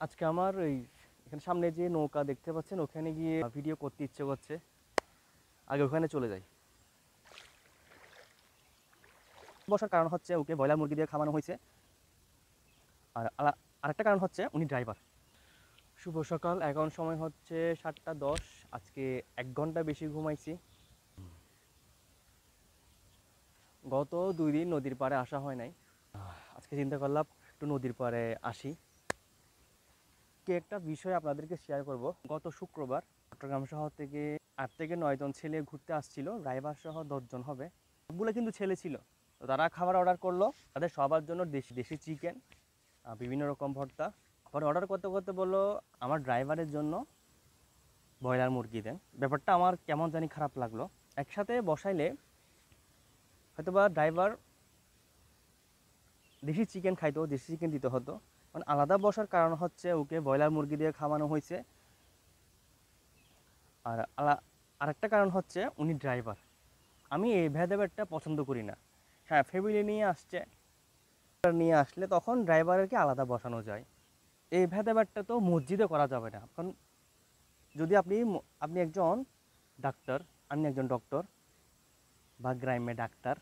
আজকে আমার ওই এখানে সামনে যে নৌকা দেখতে পাচ্ছেন ওখানে গিয়ে ভিডিও করতে ইচ্ছে করছে। আগে ওখানে চলে যাই। বসার কারণ হচ্ছে ওকে ব্রয়লার মুরগি দিয়ে খাওয়ানো হয়েছে। আর আরেকটা কারণ হচ্ছে উনি ড্রাইভার। শুভ সকাল, এখন সময় হচ্ছে 7টা 10। আজকে 1 ঘন্টা বেশি ঘুমাইছি। গত 2 দিন নদীর পাড়ে আসা হয় নাই। আজকে চিন্তা করলাম একটু নদীর পাড়ে আসি। একটা বিষয় আপনাদেরকে শেয়ার করব। গত শুক্রবার চট্টগ্রাম শহর থেকে 8 থেকে 9 জন ছেলে ঘুরতে আসছিল, ড্রাইভার সহ 10 জন হবে। সবগুলো কিন্তু ছেলে ছিল। তো তারা খাবার অর্ডার করলো, তাদের সবার জন্য দেশি দেশি চিকেন, বিভিন্ন রকম ভর্তা। পরে অর্ডার করতে করতে বললো আমার ড্রাইভারের জন্য ব্রয়লার মুরগি দেন। ব্যাপারটা আমার কেমন জানি খারাপ লাগলো। একসাথে বসাইলে হয়তোবা ড্রাইভার দেশি চিকেন খাইতো, দেশি চিকেন দিতে হতো। মানে আলাদা বসার কারণ হচ্ছে ওকে ব্রয়লার মুরগি দিয়ে খাওয়ানো হয়েছে। আর আরেকটা কারণ হচ্ছে উনি ড্রাইভার। আমি এই ভেদাভেদটা পছন্দ করি না। হ্যাঁ, ফ্যামিলি নিয়ে আসছে, নিয়ে আসলে তখন ড্রাইভারকে আলাদা বসানো যায়। এই ভেদাভেদটা তো মসজিদে করা যাবে না। কারণ যদি আপনি একজন ডাক্তার, আমি একজন ডক্টর বা গ্রাম্যে ডাক্তার,